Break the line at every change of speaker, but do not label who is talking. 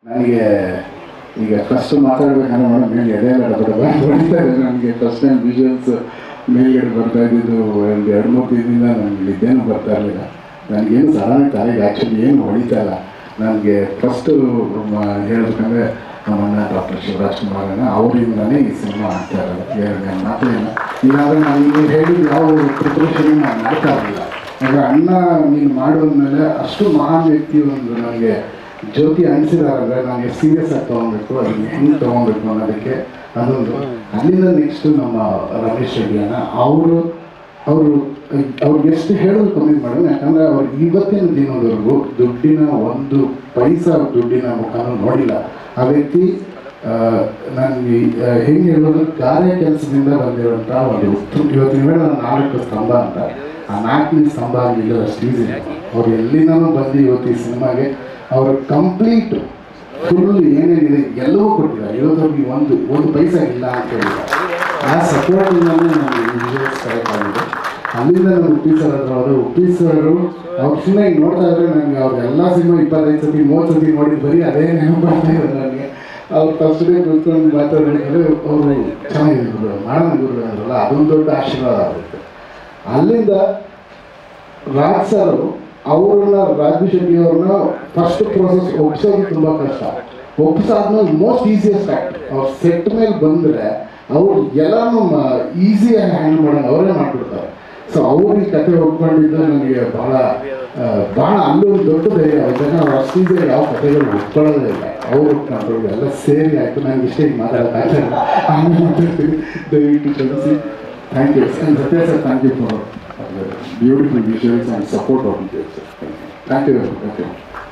ನನಗೆ ಈಗ first ಮಾತಾಡ್ಬೇಕಂದ್ರೆ madam ಮೇಲೆ ಎದೆಲ್ಲ ಹೊಡಿತಾ ಇದೆ. ನನಗೆ ಫಸ್ಟ್ ಟೈಮ್ ವಿಜುವಲ್ಸ್ ಮೇಲ್ಗಡೆ ಬರ್ತಾ ಇದ್ದಿದ್ದು ಒಂದು 2-3 ದಿನದಿಂದ ನನಗೆ ನಿದ್ದೆನೂ ಬರ್ತಾ ಇರಲಿಲ್ಲ. ನನಗೇನು ಸಡನ್ ತಲೆಗೆ ಆ್ಯಕ್ಚುಲಿ ಏನು ಹೊಡಿತಾ ಇಲ್ಲ. ನನಗೆ ಫಸ್ಟು ಹೇಳ್ಬೇಕಂದ್ರೆ ನಮ್ಮಣ್ಣ ಡಾಕ್ಟರ್ ಶಿವರಾಜ್ ಕುಮಾರಣ್ಣ ಅವರಿಂದನೇ ಈ ಸಿನಿಮಾ ಆಗ್ತಾ ಇರೋದು. ಎರಡು ಮಾತೇ ಇಲ್ಲ. ಇಲ್ಲಾಂದರೆ ನಾನು ಈಗ ಹೇಳಿದ ಯಾವ ಪ್ರಿಪ್ರೇಷನ್ ನಾನು ಮಾಡ್ತಾ ಇರಲಿಲ್ಲ. ಯಾಕಂದರೆ ಅಣ್ಣ ನೀನು ಮಾಡೋದ್ಮೇಲೆ ಅಷ್ಟು ಮಹಾನ್ ವ್ಯಕ್ತಿ ಒಂದು ನನಗೆ ಜ್ಯೋತಿ ಅನಿಸಿದಾರೆ. ನಾನು ಎಷ್ಟು ಸೀರಿಯಸ್ ಆಗಿ ತೊಗೊಬೇಕು, ಅದನ್ನು ಹೆಂಗೆ ತೊಗೊಬೇಕು ಅನ್ನೋದಕ್ಕೆ ಅದೊಂದು. ಅಲ್ಲಿಂದ ನೆಕ್ಸ್ಟು ನಮ್ಮ ರಮೇಶ್ ರೆಡ್ಡಿ ಅಣ್ಣ ಅವ್ರಿಗೆ ಎಷ್ಟು ಹೇಳೋದು ಕಮ್ಮಿ ಮಾಡೋದು. ಯಾಕಂದರೆ ಅವ್ರು ಇವತ್ತಿನ ದಿನದವರೆಗೂ ದುಡ್ಡಿನ ಒಂದು ಪೈಸಾ ದುಡ್ಡಿನ ಮುಖನೂ ನೋಡಿಲ್ಲ. ಆ ವ್ಯಕ್ತಿ ನನಗೆ ಹೆಂಗೆ ಹೇಳೋದು ಕಾರ್ಯ ಕೆಲಸದಿಂದ ಬಂದಿರೋಂಥ ಒಂದು ಇವತ್ತಿನ ವೇಳೆ ನಾನು 4 ಸ್ತಂಭ ಅಂತ, ಆ 4ನೇ ಸ್ತಂಭ ಆಗಿಲ್ಲ ಅಷ್ಟು ಈಸಿ. ಅವ್ರು ಎಲ್ಲಿಂದನೂ ಬಂದು ಇವತ್ತು ಈ ಸಿನಿಮಾಗೆ ಅವರು ಕಂಪ್ಲೀಟ್ ಫುಲ್ ಏನೇನಿದೆ ಎಲ್ಲವೂ ಕೊಟ್ಟಿದ್ದಾರೆ. ಇವತ್ತವ್ರಿಗೆ ಒಂದು ಪೈಸಾ ಇಲ್ಲ ಅಂತ ಹೇಳಿದ್ದಾರೆ. ಆ ಸಪೋರ್ಟಿಂದಲೇ ನನಗೆ ವಿಜುವಲ್ಸ್ ಕರೆಕ್ಟ್ ಆಗಿದೆ. ಅಲ್ಲಿಂದ ನಾನು ಉಪ್ಪಿ ಸರ್ ಹತ್ರ ಹೋದರೆ ಉಪ್ಪಿ ಸರು ಅವ್ರ ಸಿನಿಮಾ ಈಗ ನೋಡ್ತಾ ಇದ್ರೆ ನನಗೆ ಅವ್ರೆಲ್ಲ ಸಿನಿಮಾ 25 ಸತಿ 30 ಸತಿ ನೋಡಿದ್ದು ಬರೀ ಅದೇ ನೆನಪಾಗ್ತಾ ಇದ್ದಾರೆ ನನಗೆ. ಅವ್ರು ಫಸ್ಟ್ ಡೇ ಕೂತ್ಕೊಂಡು ಮಾತಾಡಿದ್ರೆ ಅವರು ಚೆನ್ನಾಗಿದ್ರು, ಮಾಡೋಣ ಗುರು ಅಂದ್ರಲ್ಲ, ಅದೊಂದು ದೊಡ್ಡ ಆಶೀರ್ವಾದ ಆಗುತ್ತೆ. ಅಲ್ಲಿಂದ ರಾಜ್ ಸರ್ ಅವ್ರನ್ನ ರಾಜು ಶೆಟ್ಟಿ ಅವ್ರನ್ನ ಫಸ್ಟ್ ಪ್ರೋಸೆಸ್ ಒಪ್ಸೋದು ತುಂಬ ಕಷ್ಟ. ಒಪ್ಸಾದ್ಮೇಲೆ ಮೋಸ್ಟ್ ಈಸಿಯೆಸ್ಟ್ ಆ್ಯಕ್ಟ್ ಅವ್ರು ಸೆಟ್ ಮೇಲೆ ಬಂದರೆ ಅವ್ರು ಎಲ್ಲನೂ ಈಸಿಯಾಗಿ ಹ್ಯಾಂಡಲ್ ಮಾಡೋದು ಅವರೇ ಮಾಡಿಬಿಡ್ತಾರೆ. ಸೊ ಅವ್ರು ಈ ಕತೆ ಒಪ್ಕೊಂಡಿದ್ದು ನನಗೆ ಭಾಳ ಅಲ್ಲೊಂದು ದೊಡ್ಡ ಧೈರ್ಯ ಆಗುತ್ತೆ. ಅವ್ರು ಅಷ್ಟು ಈಸಿಯಾಗಿ ಯಾವ ಕಥೆಗಳು ಒಪ್ಕೊಳ್ಳೋದೇ ಇಲ್ಲ. ಅವ್ರು ಒಪ್ಕೊಂಡ್ರು ಎಲ್ಲ ಸೇರಿ ಆಯಿತು. ನನಗೆ ಇಷ್ಟೇ ಈಗ ಮಾತಾಡೋಕ್ಕಾಗಲ್ಲ, ಆಮೇಲೆ ಮಾತಾಡ್ತೀನಿ, ದಯವಿಟ್ಟು ಕ್ಷಮಿಸಿ. Thank you Satya sir. Thank you for beautiful visuals and support of visuals. Thank you.